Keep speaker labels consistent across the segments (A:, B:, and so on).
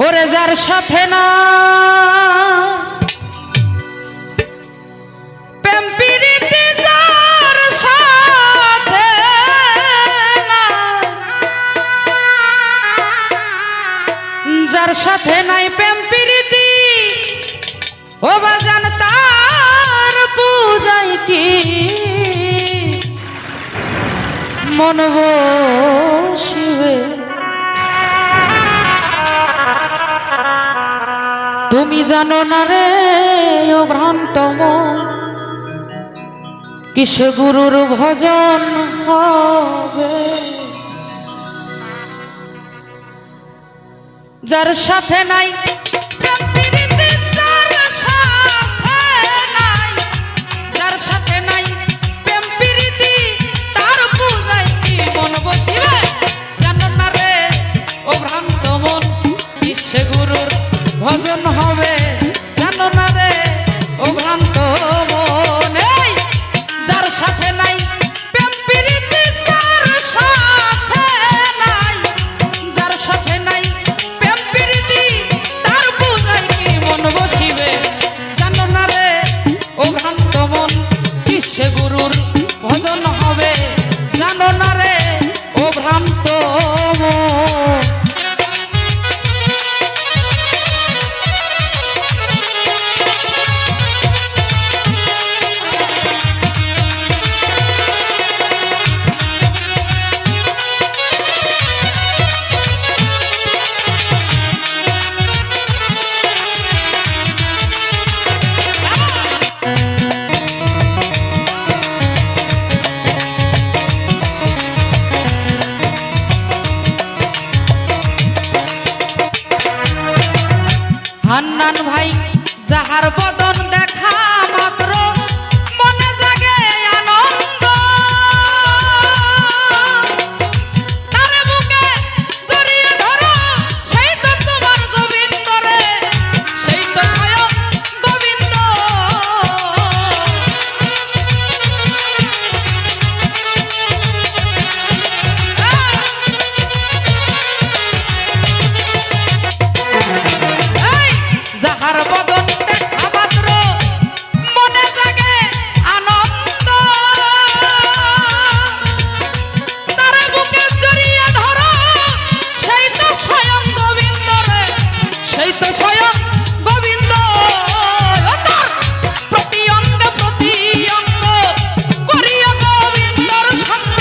A: ওরে যার সাথে না প্রেম প্রীতি, যার সাথে না, যার সাথে নাই প্রেম প্রীতি, ও বাজান তার পূজায় কি মন বসিবে? তুমি জানো না রে ও ভ্রান্ত মন, কিসে গুরুর ভজন হবে? যার সাথে নাই প্রেম প্রীতি, যার সাথে নাই, যার সাথে নাই প্রেম প্রীতি, তার পূজায় কি মন বসিবে? জানো না রে ও ভ্রান্ত মন, কিসে গুরুর ভজন হবে? জানো না রে ও ভ্রান্ত মন, যার সাথে নাই প্রেম প্রীতি, যার সাথে নাই, যার সাথে নাই প্রেম প্রীতি, তার পূজায় কি মন বসিবে? জানো না রে ও ভ্রান্ত মন, কিসে গুরুর ভজন হবে? জানো না রে ও ভ্রান্ত মন। হান্নান ভাই যাহার বদন দেখা মাত্র মনে জাগে আনন্দ, তার বুকে জড়িয়ে ধরো, সেই তো তোমার গোবিন্দ রে, সেই তো স্বয়ং গোবিন্দ। যাহার বদন দেখা মাত্র মনে জাগে আনন্দ, তার বুকে জড়িয়ে ধরো, সেই তো স্বয়ং গোবিন্দ রে, সেই তো স্বয়ং গোবিন্দ। তার প্রতি অঙ্গ প্রতি অঙ্গ করিয়া গোবিন্দর সঙ্গ,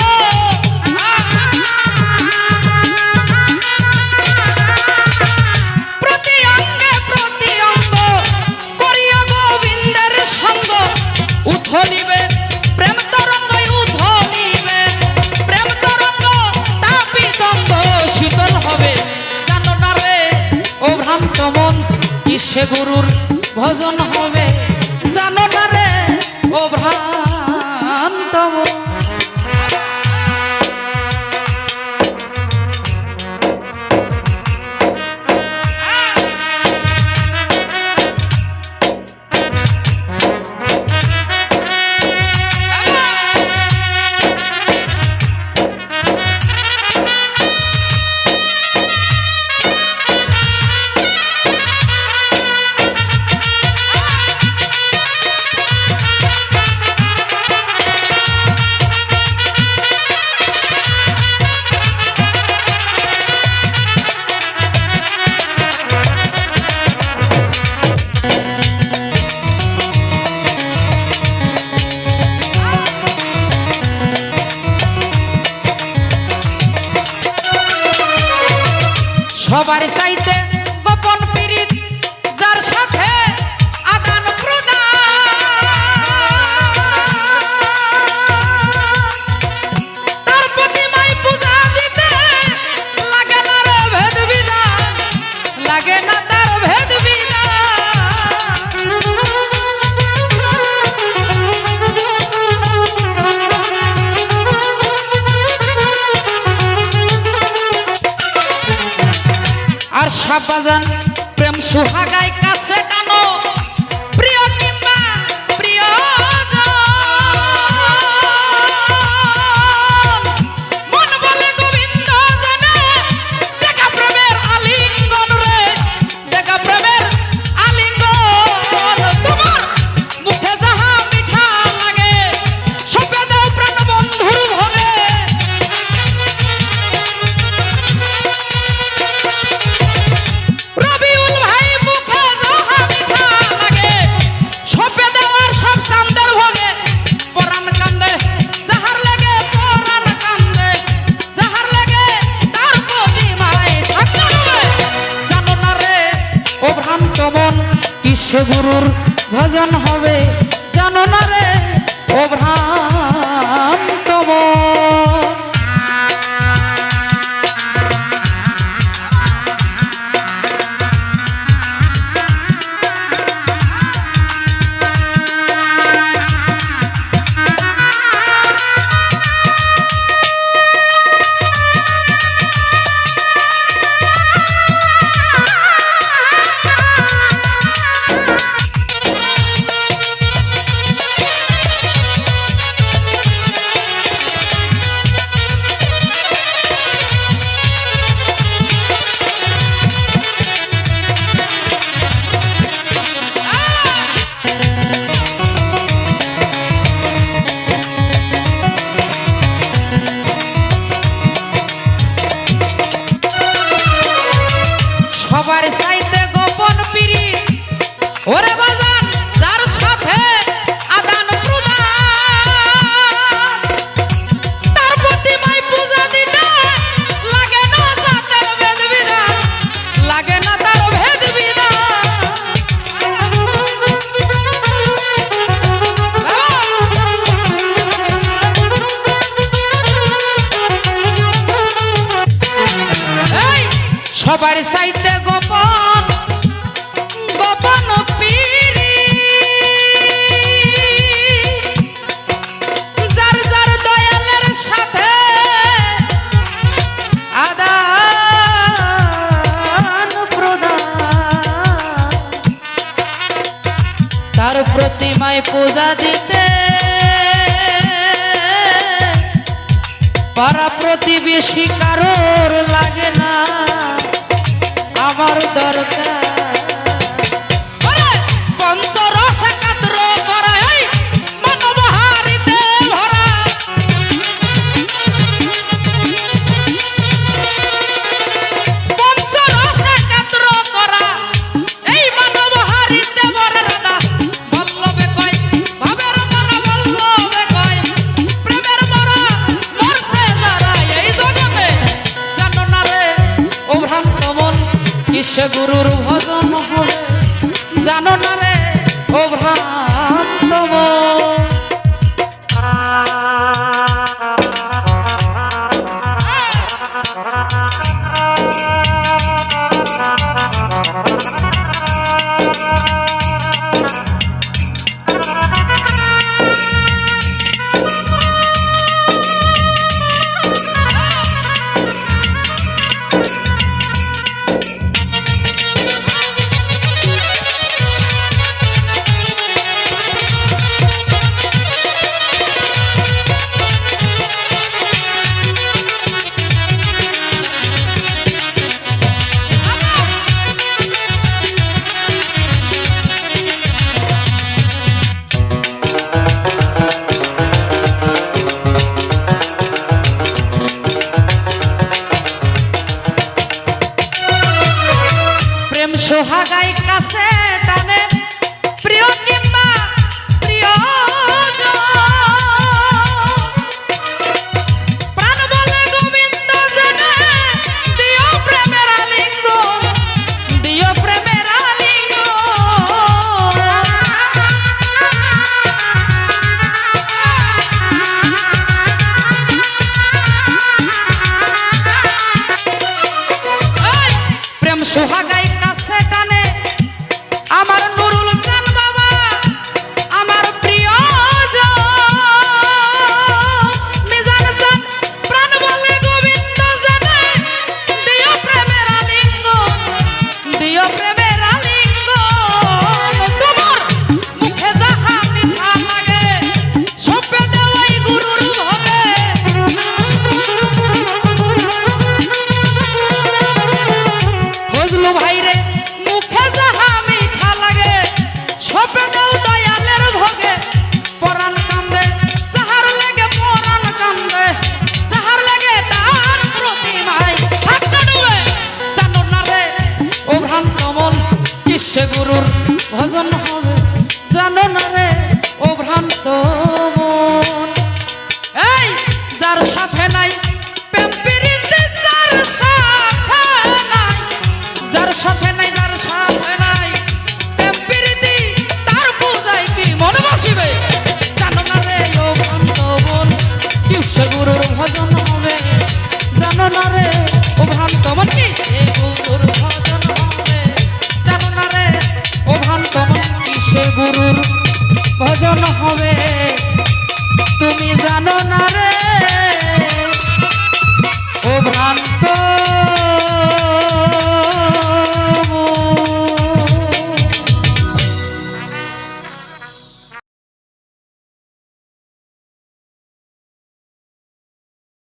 A: প্রতি অঙ্গে প্রতি অঙ্গ করিয়া গোবিন্দের সঙ্গ, উথলিবে প্রেম তরঙ্গ, উথলিবে প্রেম তরঙ্গ, তাপিতঙ্গ শীতল হবে। জানো না রে ও ভ্রান্ত মন, কিসে গুরুর ভজন হবে? জানো না রে ও ভ্রান্ত মন। সবার চাইতে গোপন পীড়িত, যার সাথে আদান প্রদান, তার প্রতিমায় পূজা দিতে লাগে না রে ভেদ বিধান, লাগে না তার ভেদ বিধান। আর শাহবাজান প্রেম সুহাগায় কাছে টানো, প্রিয় কিংবা প্রিয়জন, কিসে গুরুর ভজন হবে জানো না রে ও ভ্রান্ত মন। সবার চাইতে গোপন পিরি ওরে বাজান যার সাথে আদান প্রদান তার প্রতিমায় পূজা দিতে লাগে না জাতের ভেদ বিধান, লাগে না তার ভেদ বিধান। এই সবার চাইতে গোপন গোপন পীরি যার যার দয়ালের সাথে আদান প্রদান তার প্রতিমায় পূজা দিতে পাড়া প্রতিবেশী কারোর লাগে না আমার দরকার। পঞ্চরস একাত্র করা এই মানবহারিতে ভরা পঞ্চরস একাত্র করা এই মানবহারিতে ভরা রাধা বল্লভে কয় ভাবের মরা বল্লভে কয় প্রেমের মরা মরছে যারা এই জগতে জানো না রে ও ভ্রান্ত মন কিসে গুরুর ভজন হবে জানো না রে ও ভ্রান্ত মন। সোহাগাই কাছে টানে প্রিয় কিংবা প্রিয় প্রাণ বলে গোবিন্দ জনে দিও প্রেমের আলিঙ্গ দিও প্রেমের আলিঙ্গ। প্রেম সোহাগাই কাছে টানে ভজন হবে জানো না রে ও ভ্রান্ত মন কিসে গুরুর ভজন হবে জানো না রে ও ভ্রান্ত মন কিসে গুরুর ভজন হবে